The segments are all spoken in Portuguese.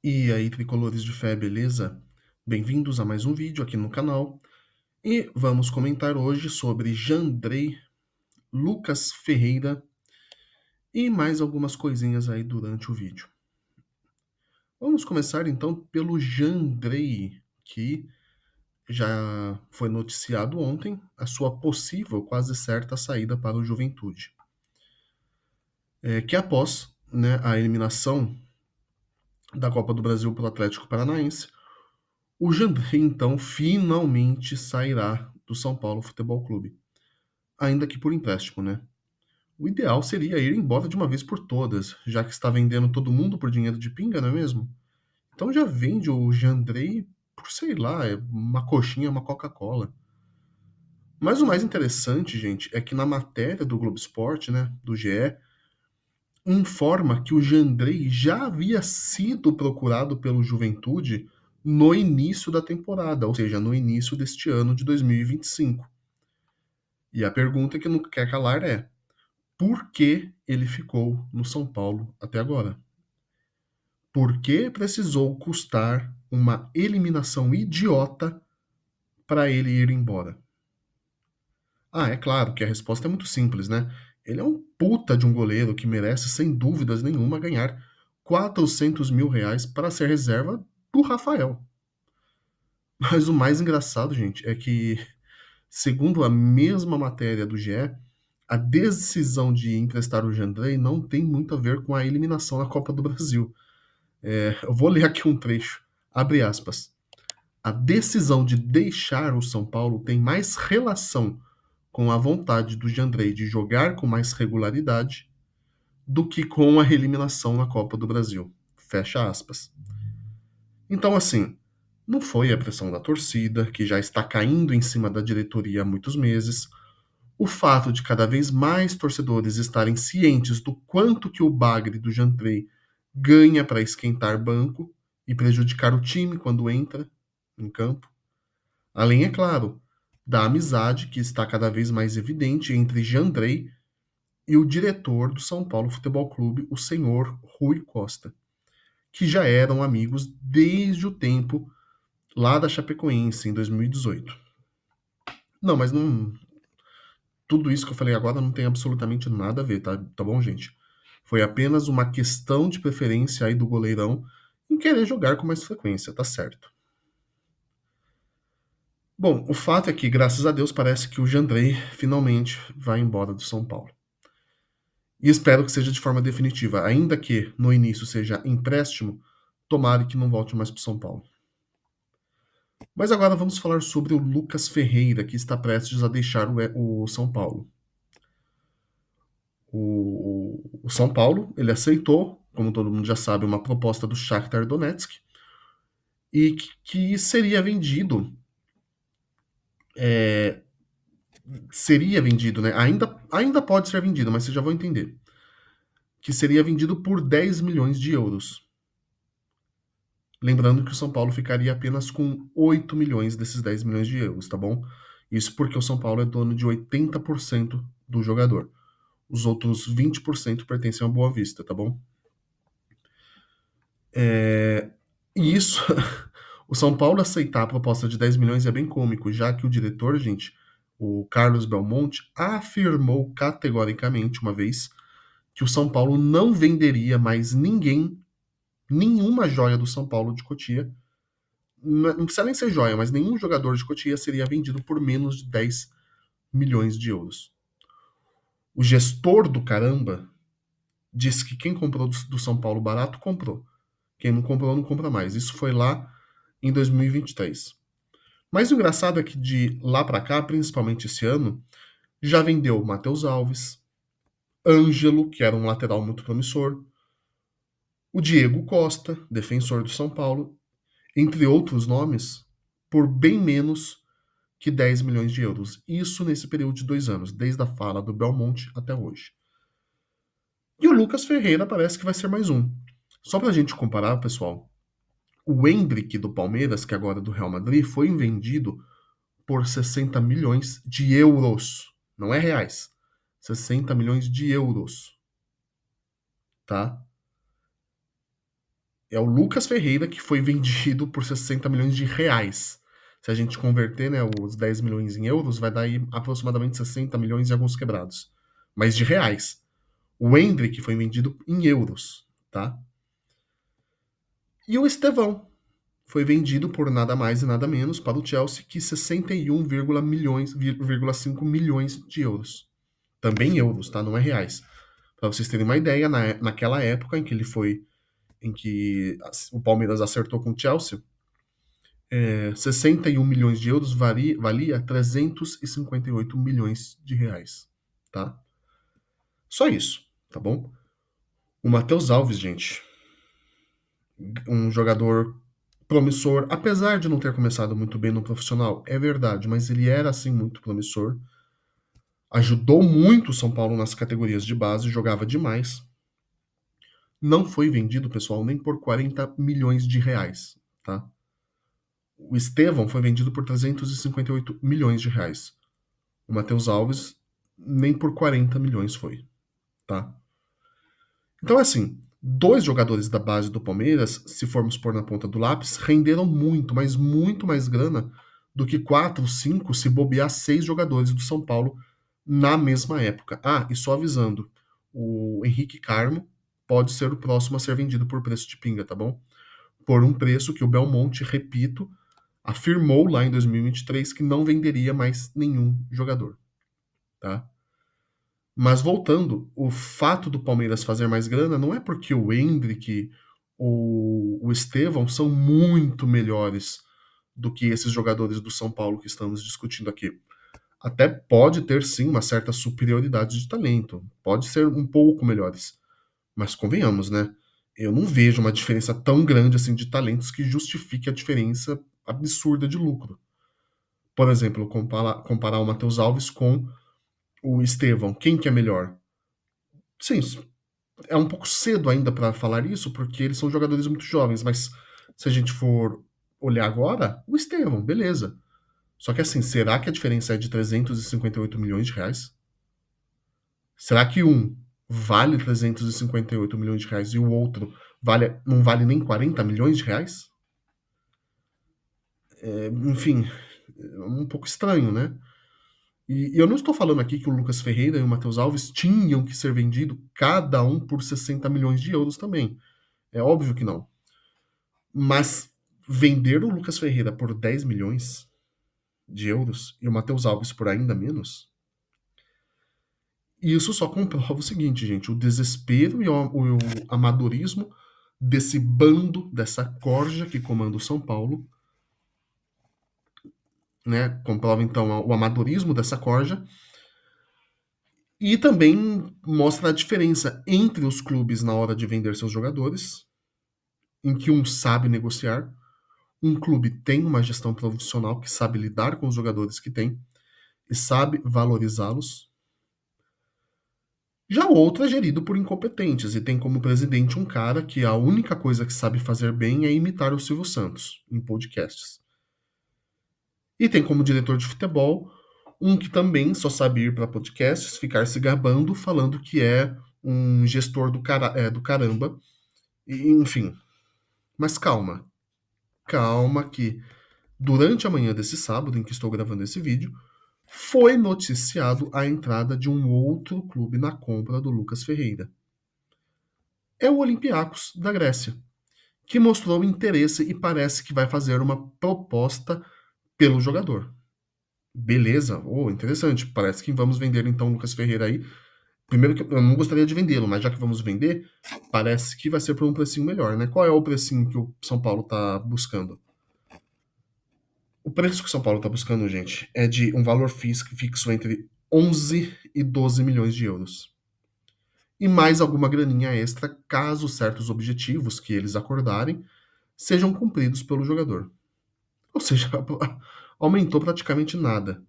E aí, tricolores de fé, beleza? Bem-vindos a mais um vídeo aqui no canal. E vamos comentar hoje sobre Jandrei, Lucas Ferreira e mais algumas coisinhas aí durante o vídeo. Vamos começar então pelo Jandrei, que já foi noticiado ontem a sua possível, quase certa saída para o Juventude. Que após, né, a eliminação da Copa do Brasil pelo Atlético Paranaense, o Jandrei, então, finalmente sairá do São Paulo Futebol Clube. Ainda que por empréstimo, né? O ideal seria ir embora de uma vez por todas, já que está vendendo todo mundo por dinheiro de pinga, não é mesmo? Então já vende o Jandrei por, sei lá, uma coxinha, uma Coca-Cola. Mas o mais interessante, gente, é que na matéria do Globo Esporte, né, do GE, informa que o Jandrei já havia sido procurado pelo Juventude no início da temporada, ou seja, no início deste ano de 2025. E a pergunta que não quer calar é: por que ele ficou no São Paulo até agora? Por que precisou custar uma eliminação idiota para ele ir embora? Ah, é claro que a resposta é muito simples, né? Ele é um puta de um goleiro que merece, sem dúvidas nenhuma, ganhar 400 mil reais para ser reserva do Rafael. Mas o mais engraçado, gente, é que, segundo a mesma matéria do GE, a decisão de emprestar o Jandrei não tem muito a ver com a eliminação na Copa do Brasil. Eu vou ler aqui um trecho. Abre aspas. A decisão de deixar o São Paulo tem mais relação com a vontade do Jandrei de jogar com mais regularidade do que com a eliminação na Copa do Brasil. Fecha aspas. Então, assim, não foi a pressão da torcida, que já está caindo em cima da diretoria há muitos meses, o fato de cada vez mais torcedores estarem cientes do quanto que o bagre do Jandrei ganha para esquentar banco e prejudicar o time quando entra em campo. Além, é claro, da amizade que está cada vez mais evidente entre Jandrei e o diretor do São Paulo Futebol Clube, o senhor Rui Costa, que já eram amigos desde o tempo lá da Chapecoense, em 2018. Não, mas não, tudo isso que eu falei agora não tem absolutamente nada a ver, tá bom, gente? Foi apenas uma questão de preferência aí do goleirão em querer jogar com mais frequência, tá certo. Bom, o fato é que, graças a Deus, parece que o Jandrei finalmente vai embora do São Paulo. E espero que seja de forma definitiva, ainda que no início seja empréstimo, tomara que não volte mais para o São Paulo. Mas agora vamos falar sobre o Lucas Ferreira, que está prestes a deixar o São Paulo. O São Paulo, ele aceitou, como todo mundo já sabe, uma proposta do Shakhtar Donetsk e que seria vendido, é, né? Ainda pode ser vendido, mas vocês já vão entender. Que seria vendido por 10 milhões de euros. Lembrando que o São Paulo ficaria apenas com 8 milhões desses 10 milhões de euros, tá bom? Isso porque o São Paulo é dono de 80% do jogador. Os outros 20% pertencem ao Boa Vista, tá bom? E isso, o São Paulo aceitar a proposta de 10 milhões é bem cômico, já que o diretor, gente, o Carlos Belmonte, afirmou categoricamente uma vez que o São Paulo não venderia mais nenhuma joia do São Paulo de Cotia. Não precisa nem ser joia, mas nenhum jogador de Cotia seria vendido por menos de 10 milhões de euros. O gestor do caramba disse que quem comprou do São Paulo barato, comprou. Quem não comprou, não compra mais. Isso foi lá em 2023. Mas o engraçado é que de lá para cá, principalmente esse ano, já vendeu Matheus Alves, Ângelo, que era um lateral muito promissor, o Diego Costa, defensor do São Paulo, entre outros nomes, por bem menos que 10 milhões de euros. Isso nesse período de 2 anos, desde a fala do Belmonte até hoje. E o Lucas Ferreira parece que vai ser mais um. Só pra gente comparar, pessoal, o Endrick do Palmeiras, que agora é do Real Madrid, foi vendido por 60 milhões de euros. Não é reais. 60 milhões de euros. Tá? É o Lucas Ferreira que foi vendido por 60 milhões de reais. Se a gente converter, né, os 10 milhões em euros, vai dar aí aproximadamente 60 milhões e alguns quebrados. Mas de reais. O Endrick foi vendido em euros, tá? E o Estevão foi vendido por nada mais e nada menos para o Chelsea que 61,5 milhões de euros. Também euros, tá? Não é reais. Para vocês terem uma ideia, naquela época em que o Palmeiras acertou com o Chelsea, 61 milhões de euros valia 358 milhões de reais, tá? Só isso, tá bom? O Matheus Alves, gente, um jogador promissor, apesar de não ter começado muito bem no profissional, é verdade, mas ele era assim muito promissor. Ajudou muito o São Paulo nas categorias de base, jogava demais. Não foi vendido, pessoal, nem por 40 milhões de reais, tá? O Estevão foi vendido por 358 milhões de reais. O Matheus Alves nem por 40 milhões foi, tá? Então, assim, dois jogadores da base do Palmeiras, se formos pôr na ponta do lápis, renderam muito, mas muito mais grana do que 4, 5, se bobear 6 jogadores do São Paulo na mesma época. Ah, e só avisando, o Henrique Carmo pode ser o próximo a ser vendido por preço de pinga, tá bom? Por um preço que o Belmonte, repito, afirmou lá em 2023 que não venderia mais nenhum jogador, tá? Mas voltando, o fato do Palmeiras fazer mais grana não é porque o Endrick ou o Estevão são muito melhores do que esses jogadores do São Paulo que estamos discutindo aqui. Até pode ter sim uma certa superioridade de talento, pode ser um pouco melhores, mas convenhamos, né? Eu não vejo uma diferença tão grande assim de talentos que justifique a diferença absurda de lucro. Por exemplo, comparar o Matheus Alves com o Estevão, quem que é melhor? Sim, é um pouco cedo ainda para falar isso, porque eles são jogadores muito jovens, mas se a gente for olhar agora, o Estevão, beleza. Só que assim, será que a diferença é de 358 milhões de reais? Será que um vale 358 milhões de reais e o outro não vale nem 40 milhões de reais? Enfim, é um pouco estranho, né? E eu não estou falando aqui que o Lucas Ferreira e o Matheus Alves tinham que ser vendidos cada um por 60 milhões de euros também. É óbvio que não. Mas vender o Lucas Ferreira por 10 milhões de euros e o Matheus Alves por ainda menos, isso só comprova o seguinte, gente: o desespero e o amadorismo desse bando, dessa corja que comanda o São Paulo, né? Comprova então o amadorismo dessa corja e também mostra a diferença entre os clubes na hora de vender seus jogadores, em que um sabe negociar, um clube tem uma gestão profissional que sabe lidar com os jogadores que tem e sabe valorizá-los. Já o outro é gerido por incompetentes e tem como presidente um cara que a única coisa que sabe fazer bem é imitar o Silvio Santos em podcasts. E tem como diretor de futebol um que também só sabe ir para podcasts, ficar se gabando, falando que é um gestor do caramba. E, enfim. Mas calma. Calma que durante a manhã desse sábado em que estou gravando esse vídeo, foi noticiado a entrada de um outro clube na compra do Lucas Ferreira. É o Olympiacos da Grécia, que mostrou interesse e parece que vai fazer uma proposta pelo jogador. Beleza, interessante. Parece que vamos vender então o Lucas Ferreira aí. Primeiro que eu não gostaria de vendê-lo, mas já que vamos vender, parece que vai ser por um precinho melhor, né? Qual é o precinho que o São Paulo tá buscando? O preço que o São Paulo tá buscando, gente, é de um valor fixo entre 11 e 12 milhões de euros. E mais alguma graninha extra caso certos objetivos que eles acordarem sejam cumpridos pelo jogador. Ou seja, aumentou praticamente nada.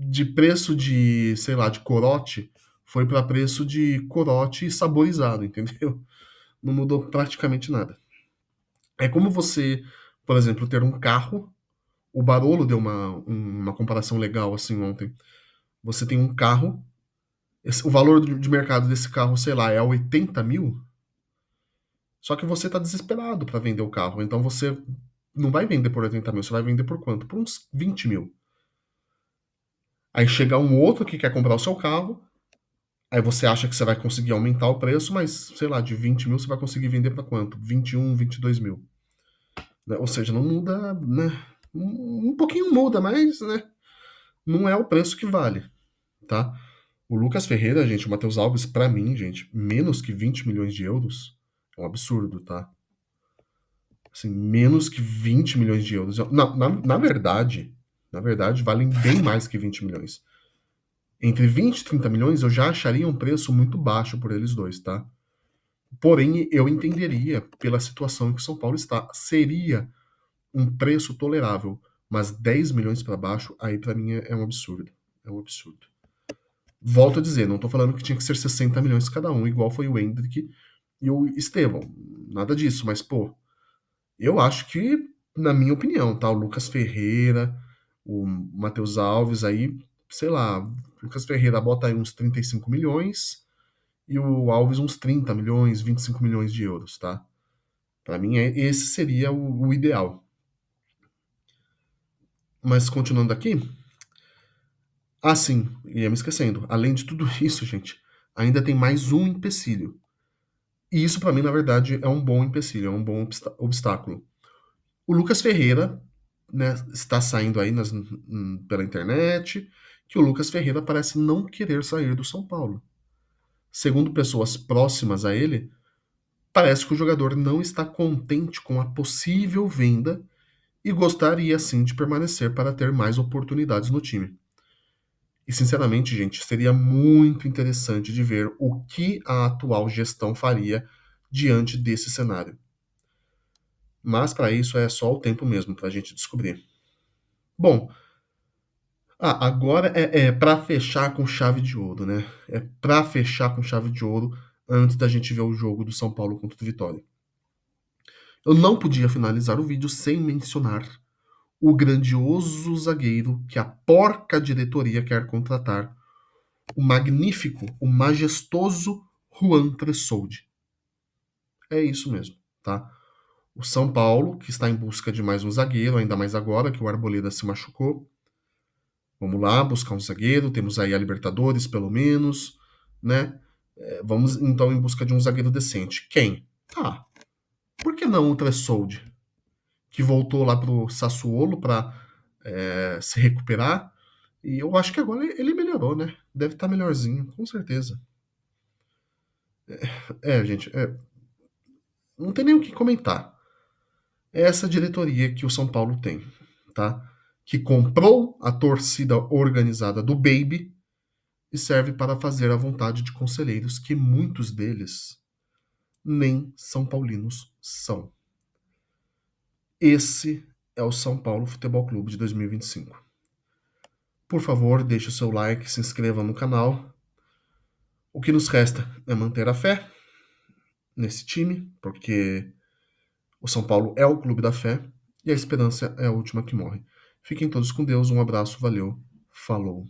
De preço de, sei lá, de corote, foi para preço de corote saborizado, entendeu? Não mudou praticamente nada. É como você, por exemplo, ter um carro. O Barolo deu uma comparação legal assim ontem. Você tem um carro, o valor de mercado desse carro, sei lá, é 80 mil. Só que você tá desesperado para vender o carro, então você não vai vender por 80 mil, você vai vender por quanto? Por uns 20 mil. Aí chega um outro que quer comprar o seu carro, aí você acha que você vai conseguir aumentar o preço, mas, sei lá, de 20 mil você vai conseguir vender para quanto? 21, 22 mil. Né? Ou seja, não muda, né? Um pouquinho muda, mas, né? Não é o preço que vale, tá? O Lucas Ferreira, gente, o Matheus Alves, pra mim, gente, menos que 20 milhões de euros é um absurdo, tá? Assim, menos que 20 milhões de euros. Na verdade, valem bem mais que 20 milhões. Entre 20 e 30 milhões eu já acharia um preço muito baixo por eles dois, tá? Porém, eu entenderia pela situação em que o São Paulo está. Seria um preço tolerável, mas 10 milhões para baixo, aí para mim é um absurdo. É um absurdo. Volto a dizer, não tô falando que tinha que ser 60 milhões cada um, igual foi o Hendrick e o Estevão. Nada disso, mas, pô, eu acho que, na minha opinião, tá? O Lucas Ferreira, o Matheus Alves aí, sei lá, o Lucas Ferreira bota aí uns 35 milhões e o Alves uns 30 milhões, 25 milhões de euros, tá? Pra mim, esse seria o ideal. Mas continuando aqui, sim, ia me esquecendo. Além de tudo isso, gente, ainda tem mais um empecilho. E isso, pra mim, na verdade, é um bom empecilho, é um bom obstáculo. O Lucas Ferreira, né, está saindo aí pela internet que o Lucas Ferreira parece não querer sair do São Paulo. Segundo pessoas próximas a ele, parece que o jogador não está contente com a possível venda e gostaria sim de permanecer para ter mais oportunidades no time. E sinceramente, gente, seria muito interessante de ver o que a atual gestão faria diante desse cenário. Mas para isso é só o tempo mesmo para a gente descobrir. Bom, agora é para fechar com chave de ouro, né? É para fechar com chave de ouro antes da gente ver o jogo do São Paulo contra o Vitória. Eu não podia finalizar o vídeo sem mencionar o grandioso zagueiro que a porca diretoria quer contratar, o magnífico, o majestoso Juan Tressoldi. É isso mesmo, tá? O São Paulo, que está em busca de mais um zagueiro, ainda mais agora que o Arboleda se machucou. Vamos lá, buscar um zagueiro, temos aí a Libertadores, pelo menos, né? Vamos então em busca de um zagueiro decente. Quem? Por que não o Tressoldi, que voltou lá pro Sassuolo para se recuperar? E eu acho que agora ele melhorou, né? Deve estar melhorzinho, com certeza. Gente, não tem nem o que comentar. É essa diretoria que o São Paulo tem, tá? Que comprou a torcida organizada do Baby e serve para fazer a vontade de conselheiros que muitos deles nem São Paulinos são. Esse é o São Paulo Futebol Clube de 2025. Por favor, deixe o seu like, se inscreva no canal. O que nos resta é manter a fé nesse time, porque o São Paulo é o clube da fé e a esperança é a última que morre. Fiquem todos com Deus, um abraço, valeu, falou.